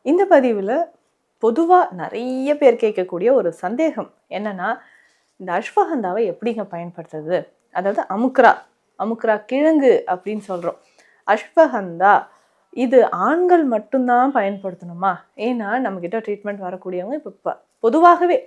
இந்த பதிவில் பொதுவாக நிறைய பேர் கேட்கக்கூடிய ஒரு சந்தேகம் என்னன்னா, இந்த அஸ்வகந்தாவை எப்படிங்க பயன்படுத்துறது? அதாவது அமுக்ரா அமுக்ரா கிழங்கு அப்படின்னு சொல்கிறோம். அஸ்வகந்தா இது ஆண்கள் மட்டும்தான் பயன்படுத்தணுமா? ஏன்னா நம்மக்கிட்ட ட்ரீட்மெண்ட் வரக்கூடியவங்க இப்போ பொதுவாகவே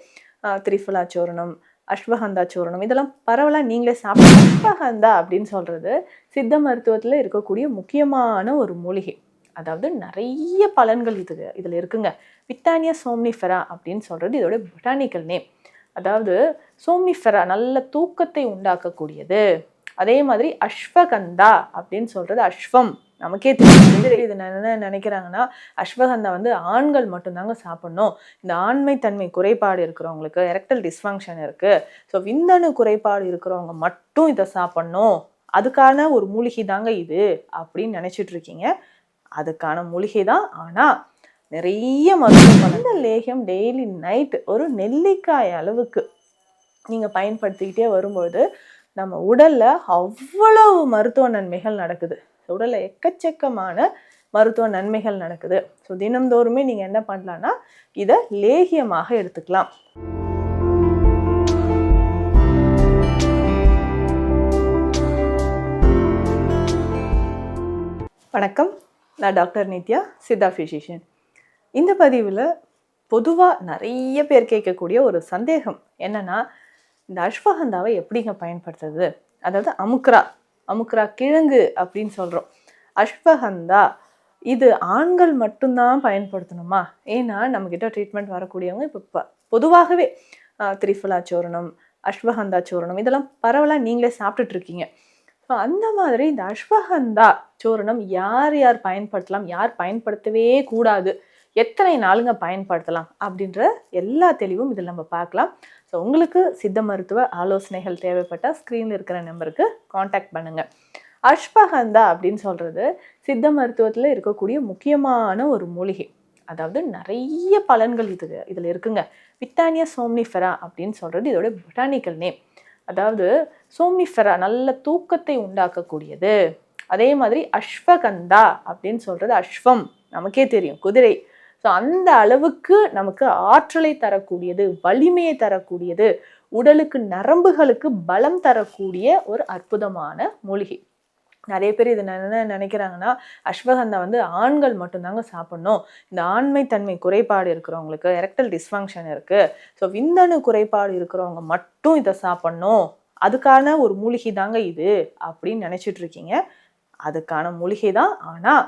திரிஃபலா சூரணம், அஸ்வகந்தா சூரணம் இதெல்லாம் பரவலாக நீங்களே சாப்பிட. அஸ்வகந்தா அப்படின்னு சொல்கிறது சித்த மருத்துவத்தில் இருக்கக்கூடிய முக்கியமான ஒரு மூலிகை. அதாவது நிறைய பலன்கள் இதில் இருக்குங்க. வித்தானியா சோம்னிஃபெரா அப்படின்னு சொல்கிறது இதோட பொட்டானிக்கல் நேம். அதாவது சோம்னிஃபெரா நல்ல தூக்கத்தை உண்டாக்கக்கூடியது. அதே மாதிரி அஸ்வகந்தா அப்படின்னு சொல்கிறது அஸ்வம் நமக்கே தெரியும். இது என்ன நினைக்கிறாங்கன்னா, அஸ்வகந்தா ஆண்கள் மட்டும்தாங்க சாப்பிடணும். இந்த ஆண்மை தன்மை குறைபாடு இருக்கிறவங்களுக்கு, எரெக்டல் டிஸ்ஃபங்க்ஷன் இருக்கு, ஸோ விந்தணு குறைபாடு இருக்கிறவங்க மட்டும் இதை சாப்பிடணும், அதுக்கான ஒரு மூலிகை தாங்க இது அப்படின்னு நினைச்சிட்டு இருக்கீங்க. அதுக்கான மூலிகை தான். ஆனால் நிறைய மருத்துவ லேகியம் டெய்லி நைட் ஒரு நெல்லிக்காய் அளவுக்கு நீங்கள் பயன்படுத்திக்கிட்டே வரும்பொழுது நம்ம உடல்ல அவ்வளவு மருத்துவ நன்மைகள் நடக்குது. உடல்ல எக்கச்சக்கமான மருத்துவ நன்மைகள் நடக்குது. ஸோ தினம்தோறுமே நீங்கள் என்ன பண்ணலான்னா இதை லேகியமாக எடுத்துக்கலாம். வணக்கம், நான் டாக்டர் நித்யா, சித்தா ஃபிசிஷியன். இந்த பதிவில் பொதுவாக நிறைய பேர் கேட்கக்கூடிய ஒரு சந்தேகம் என்னன்னா, இந்த அஸ்வகந்தாவை எப்படிங்க பயன்படுத்துறது? அதாவது அமுக்ரா கிழங்கு அப்படின்னு சொல்கிறோம். அஸ்வகந்தா இது ஆண்கள் மட்டும்தான் பயன்படுத்தணுமா? ஏன்னா நம்மக்கிட்ட ட்ரீட்மெண்ட் வரக்கூடியவங்க இப்போ பொதுவாகவே திரிஃபலா சூரணம், அஸ்வகந்தா சூரணம் இதெல்லாம் பரவலாக நீங்களே சாப்பிட்டுட்டு இருக்கீங்க. ஸோ அந்த மாதிரி இந்த அஸ்வகந்தா சூரணம் யார் யார் பயன்படுத்தலாம், யார் பயன்படுத்தவே கூடாது, எத்தனை நாளுங்க பயன்படுத்தலாம் அப்படின்ற எல்லா தெளிவும் இதில் நம்ம பார்க்கலாம். ஸோ உங்களுக்கு சித்த மருத்துவ ஆலோசனைகள் தேவைப்பட்டால் ஸ்க்ரீனில் இருக்கிற நம்பருக்கு காண்டாக்ட் பண்ணுங்கள். அஸ்வகந்தா அப்படின்னு சொல்கிறது சித்த மருத்துவத்தில் இருக்கக்கூடிய முக்கியமான ஒரு மூலிகை. அதாவது நிறைய பலன்கள் இதில் இருக்குங்க. வித்தானியா சோம்னிஃபெரா அப்படின்னு சொல்கிறது இதோட பொட்டானிக்கல் நேம். அதாவது சோம்னிஃபெரா நல்ல தூக்கத்தை உண்டாக்கக்கூடியது. அதே மாதிரி அஸ்வகந்தா அப்படின்னு சொல்கிறது அஸ்வம் நமக்கே தெரியும், குதிரை. ஸோ அந்த அளவுக்கு நமக்கு ஆற்றலை தரக்கூடியது, வலிமையை தரக்கூடியது, உடலுக்கு நரம்புகளுக்கு பலம் தரக்கூடிய ஒரு அற்புதமான மூலிகை. நிறைய பேர் இது என்ன நினைக்கிறாங்கன்னா, அஸ்வகந்தா ஆண்கள் மட்டும்தாங்க சாப்பிடணும், இந்த ஆண்மை தன்மை குறைபாடு இருக்கிறவங்களுக்கு, எரெக்டல் டிஸ்ஃபங்க்ஷன் இருக்கு, ஸோ விந்தணு குறைபாடு இருக்கிறவங்க மட்டும் இதை சாப்பிடணும், அதுக்கான ஒரு மூலிகை தாங்க இது அப்படின்னு நினைச்சிட்டு இருக்கீங்க. அதுக்கான மூலிகை தான். ஆனால்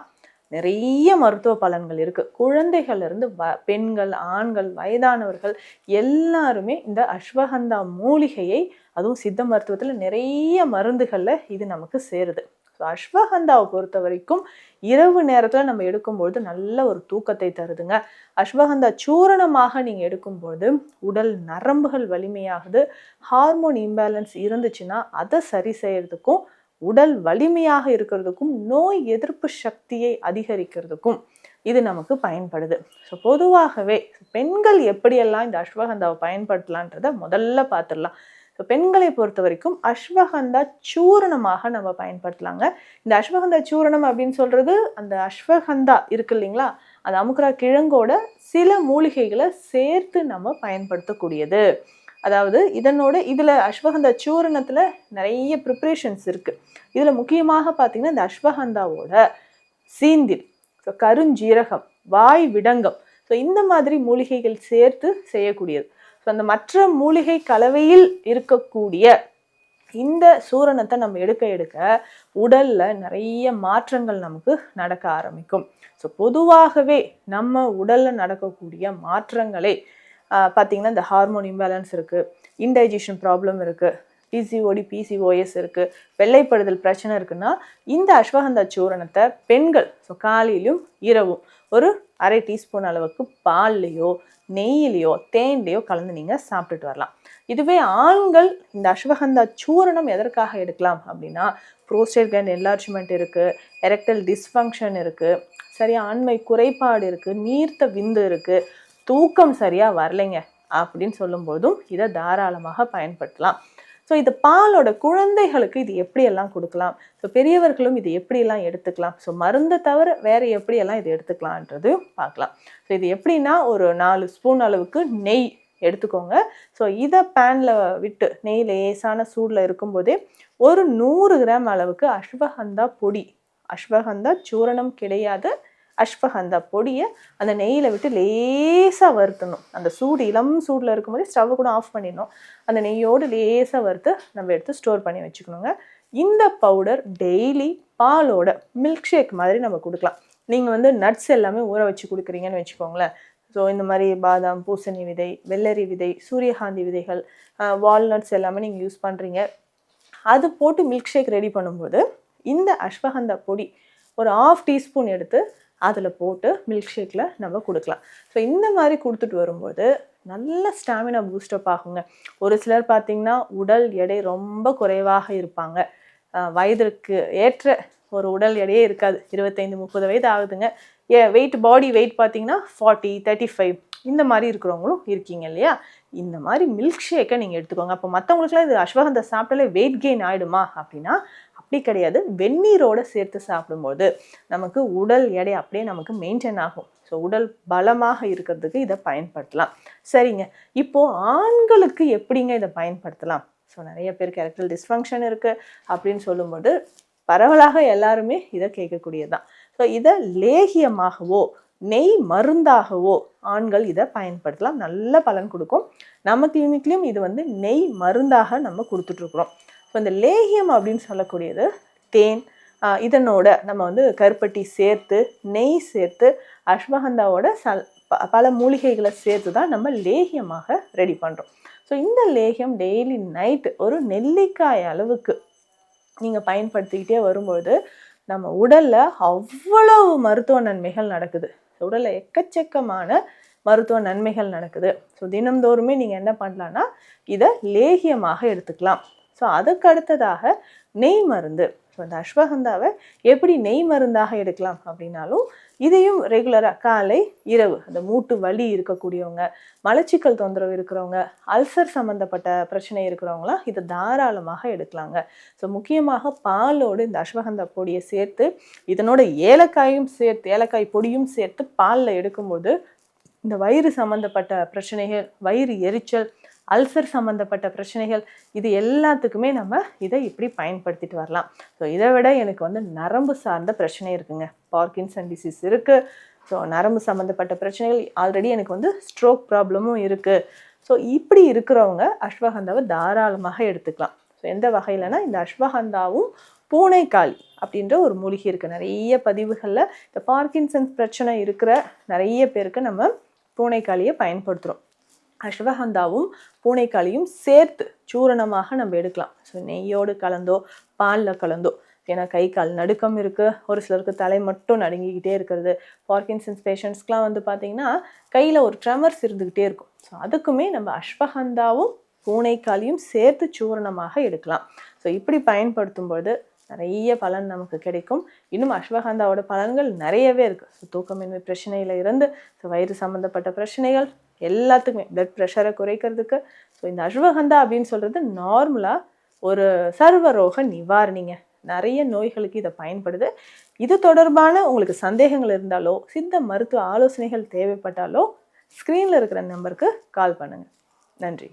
நிறைய மருத்துவ பலன்கள் இருக்கு. குழந்தைகள்ல இருந்து பெண்கள், ஆண்கள், வயதானவர்கள் எல்லாருமே இந்த அஸ்வகந்தா மூலிகையை, அதுவும் சித்த மருத்துவத்தில் நிறைய மருந்துகள்ல இது நமக்கு சேருது. ஸோ அஸ்வகந்தாவை பொறுத்த வரைக்கும் இரவு நேரத்தில் நம்ம எடுக்கும்பொழுது நல்ல ஒரு தூக்கத்தை தருதுங்க. அஸ்வகந்தா சூரணமாக நீங்கள் எடுக்கும்போது உடல் நரம்புகள் வலிமையாகுது. ஹார்மோன் இம்பேலன்ஸ் இருந்துச்சுன்னா அதை சரி செய்யறதுக்கும், உடல் வலிமையாக இருக்கிறதுக்கும், நோய் எதிர்ப்பு சக்தியை அதிகரிக்கிறதுக்கும் இது நமக்கு பயன்படுது. ஸோ பொதுவாகவே பெண்கள் எப்படியெல்லாம் இந்த அஸ்வகந்தாவை பயன்படுத்தலான்றதை முதல்ல பார்த்துடலாம். ஸோ பெண்களை பொறுத்த வரைக்கும் அஸ்வகந்தா சூரணமாக நம்ம பயன்படுத்தலாங்க. இந்த அஸ்வகந்தா சூரணம் அப்படின்னு சொல்றது அந்த அஸ்வகந்தா இருக்கு இல்லைங்களா, அந்த அமுக்ரா கிழங்கோட சில மூலிகைகளை சேர்த்து நம்ம பயன்படுத்தக்கூடியது. அதாவது இதில் அஸ்வகந்தா சூரணத்தில் நிறைய ப்ரிப்ரேஷன்ஸ் இருக்குது. இதில் முக்கியமாக பார்த்தீங்கன்னா இந்த அஸ்வகந்தாவோட சீந்தில், ஸோ கருஞ்சீரகம், வாய் விடங்கம், ஸோ இந்த மாதிரி மூலிகைகள் சேர்த்து செய்யக்கூடியது. ஸோ அந்த மற்ற மூலிகை கலவையில் இருக்கக்கூடிய இந்த சூரணத்தை நம்ம எடுக்க உடல்ல நிறைய மாற்றங்கள் நமக்கு நடக்க ஆரம்பிக்கும். ஸோ பொதுவாகவே நம்ம உடல்ல நடக்கக்கூடிய மாற்றங்களே பார்த்தீங்கன்னா இந்த ஹார்மோன் இம்பேலன்ஸ் இருக்குது, இன்டைஜஷன் ப்ராப்ளம் இருக்குது, பிசிஓடி பிசிஓஎஸ் இருக்குது, வெள்ளைப்படுதல் பிரச்சனை இருக்குன்னா இந்த அஸ்வகந்தா சூரணத்தை பெண்கள் காலையிலும் இரவும் ஒரு 1/2 டீஸ்பூன் அளவுக்கு பால்லையோ நெய்யிலையோ தேன்லையோ கலந்து நீங்கள் சாப்பிட்டுட்டு வரலாம். இதுவே ஆண்கள் இந்த அஸ்வகந்தா சூரணம் எதற்காக எடுக்கலாம் அப்படின்னா, ப்ரோஸ்டேட் கிளாண்ட் என்லார்ஜ்மெண்ட் இருக்குது, எரெக்டல் டிஸ்ஃபங்க்ஷன் இருக்குது, சரியா ஆண்மை குறைபாடு இருக்குது, நீர்த்த விந்து இருக்குது, தூக்கம் சரியாக வரலைங்க அப்படின்னு சொல்லும்போதும் இதை தாராளமாக பயன்படுத்தலாம். ஸோ இது பாலோட குழந்தைகளுக்கு இது எப்படியெல்லாம் கொடுக்கலாம், ஸோ பெரியவர்களும் இது எப்படியெல்லாம் எடுத்துக்கலாம், ஸோ மருந்தை தவிர வேறு எப்படியெல்லாம் இது எடுத்துக்கலான்றதையும் பார்க்கலாம். ஸோ இது எப்படின்னா ஒரு 4 ஸ்பூன் அளவுக்கு நெய் எடுத்துக்கோங்க. ஸோ இதை பேனில் விட்டு நெய் லேசான சூடில் இருக்கும்போதே ஒரு 100 கிராம் அளவுக்கு அஸ்வகந்தா பொடி, அஸ்வகந்தா சூரணம் கிடையாது, அஸ்வகந்தா பொடியை அந்த நெய்யில் விட்டு லேசாக வறுத்தணும். அந்த சூடு இளம் சூடில் இருக்கும்போதே ஸ்டவ்வை கூட ஆஃப் பண்ணிடணும். அந்த நெய்யோடு லேசாக வறுத்து நம்ம எடுத்து ஸ்டோர் பண்ணி வச்சுக்கணுங்க. இந்த பவுடர் டெய்லி பாலோட மில்க் ஷேக் மாதிரி நம்ம கொடுக்கலாம். நீங்கள் நட்ஸ் எல்லாமே ஊற வச்சு கொடுக்குறீங்கன்னு வச்சுக்கோங்களேன். ஸோ இந்த மாதிரி பாதாம், பூசணி விதை, வெள்ளரி விதை, சூரியகாந்தி விதைகள், வால்நட்ஸ் எல்லாமே நீங்கள் யூஸ் பண்ணுறீங்க. அது போட்டு மில்க் ஷேக் ரெடி பண்ணும்போது இந்த அஸ்வகந்தா பொடி ஒரு 1/2 டீஸ்பூன் எடுத்து அதில் போட்டு மில்க் ஷேக்கில் நம்ம கொடுக்கலாம். ஸோ இந்த மாதிரி கொடுத்துட்டு வரும்போது நல்ல ஸ்டாமினா பூஸ்டப் ஆகுங்க. ஒரு சிலர் பார்த்திங்கன்னா உடல் எடை ரொம்ப குறைவாக இருப்பாங்க. வயதிற்கு ஏற்ற ஒரு உடல் எடையே இருக்காது. 25-30 வயது ஆகுதுங்க. பாடி வெயிட் பார்த்திங்கன்னா 40, 35 இந்த மாதிரி இருக்கிறவங்களும் இருக்கீங்க இல்லையா? இந்த மாதிரி மில்க் ஷேக்கை நீங்கள் எடுத்துக்கோங்க. அப்போ மற்றவங்களுக்குலாம் இது அஸ்வகந்தா சாப்பிட்டாலே வெயிட் கெயின் ஆகிடுமா அப்படின்னா அப்படி கிடையாது. வெந்நீரோடு சேர்த்து சாப்பிடும்போது நமக்கு உடல் எடை அப்படியே நமக்கு மெயின்டைன் ஆகும். ஸோ உடல் பலமாக இருக்கிறதுக்கு இதை பயன்படுத்தலாம். சரிங்க, இப்போது ஆண்களுக்கு எப்படிங்க இதை பயன்படுத்தலாம்? ஸோ நிறைய பேருக்கு எரெக்டைல் டிஸ்ஃபங்க்ஷன் இருக்குது அப்படின்னு சொல்லும்போது பரவலாக எல்லாருமே இதை கேட்கக்கூடியதுதான். ஸோ இதை லேகியமாகவோ நெய் மருந்தாகவோ ஆண்கள் இதை பயன்படுத்தலாம். நல்ல பலன் கொடுக்கும். நம்ம கிளினிக்லேயும் இது நெய் மருந்தாக நம்ம கொடுத்துட்ருக்குறோம். ஸோ இந்த லேகியம் அப்படின்னு சொல்லக்கூடியது தேன், இதனோட நம்ம கருப்பட்டி சேர்த்து நெய் சேர்த்து அஸ்வகந்தாவோட பல மூலிகைகளை சேர்த்து தான் நம்ம லேகியமாக ரெடி பண்ணுறோம். ஸோ இந்த லேகியம் டெய்லி நைட்டு ஒரு நெல்லிக்காய் அளவுக்கு நீங்கள் பயன்படுத்திக்கிட்டே வரும்போது நம்ம உடலில் அவ்வளவு மருத்துவ நன்மைகள் நடக்குது. உடலில் எக்கச்சக்கமான மருத்துவ நன்மைகள் நடக்குது. ஸோ தினந்தோறுமே நீங்கள் என்ன பண்ணலான்னா இதை லேகியமாக எடுத்துக்கலாம். ஸோ அதுக்கு அடுத்ததாக நெய் மருந்து. ஸோ அந்த அஸ்வகந்தாவை எப்படி நெய் மருந்தாக எடுக்கலாம் அப்படின்னாலும் இதையும் ரெகுலராக காலை இரவு அந்த மூட்டு வலி இருக்கக்கூடியவங்க, மலச்சிக்கல் தொந்தரவு இருக்கிறவங்க, அல்சர் சம்மந்தப்பட்ட பிரச்சனை இருக்கிறவங்களாம் இதை தாராளமாக எடுக்கலாங்க. ஸோ முக்கியமாக பாலோடு இந்த அஸ்வகந்தா பொடியை சேர்த்து இதனோட ஏலக்காய் பொடியும் சேர்த்து பாலில் எடுக்கும்போது இந்த வயிறு சம்மந்தப்பட்ட பிரச்சனைகள், வயிறு எரிச்சல், அல்சர் சம்மந்தப்பட்ட பிரச்சனைகள் இது எல்லாத்துக்குமே நம்ம இதை இப்படி பயன்படுத்திட்டு வரலாம். ஸோ இதை விட எனக்கு நரம்பு சார்ந்த பிரச்சனை இருக்குங்க. பார்க்கின்சன் டிசீஸ் இருக்குது. ஸோ நரம்பு சம்மந்தப்பட்ட பிரச்சனைகள் ஆல்ரெடி எனக்கு ஸ்ட்ரோக் ப்ராப்ளமும் இருக்குது. ஸோ இப்படி இருக்கிறவங்க அஸ்வகந்தாவை தாராளமாக எடுத்துக்கலாம். ஸோ எந்த வகையிலனா இந்த அஸ்வகந்தாவும் பூனைக்காளி அப்படின்ற ஒரு மூலிகை இருக்குது. நிறைய பதிவுகளில் இந்த பார்க்கின்சன்ஸ் பிரச்சனை இருக்கிற நிறைய பேருக்கு நம்ம பூனைக்காளியை பயன்படுத்துகிறோம். அஸ்வகந்தாவும் பூனைக்காளியும் சேர்த்து சூரணமாக நம்ம எடுக்கலாம். ஸோ நெய்யோடு கலந்தோ பாலில் கலந்தோ. ஏன்னா கை கால் நடுக்கம் இருக்குது, ஒரு சிலருக்கு தலை மட்டும் நடுங்கிக்கிட்டே இருக்கிறது. பார்க்கின்சன்ஸ் பேஷண்ட்ஸ்க்கெலாம் பார்த்தீங்கன்னா கையில் ஒரு ட்ரெமர்ஸ் இருந்துக்கிட்டே இருக்கும். ஸோ அதுக்குமே நம்ம அஸ்வகந்தாவும் பூனைக்காளியும் சேர்த்து சூரணமாக எடுக்கலாம். ஸோ இப்படி பயன்படுத்தும்போது நிறைய பலன் நமக்கு கிடைக்கும். இன்னும் அஸ்வகந்தாவோட பலன்கள் நிறையவே இருக்குது. ஸோ தூக்கமின்மை பிரச்சனையில் இருந்து வயிறு சம்மந்தப்பட்ட பிரச்சனைகள் எல்லாத்துக்குமே, பிளட் ப்ரெஷரை குறைக்கிறதுக்கு. ஸோ இந்த அஸ்வகந்தா அப்படின்னு சொல்கிறது நார்மலாக ஒரு சர்வரோக நிவாரணிங்க. நிறைய நோய்களுக்கு இதை பயன்படுது. இது தொடர்பான உங்களுக்கு சந்தேகங்கள் இருந்தாலோ சித்த மருத்துவ ஆலோசனைகள் தேவைப்பட்டாலோ ஸ்க்ரீனில் இருக்கிற நம்பருக்கு கால் பண்ணுங்கள். நன்றி.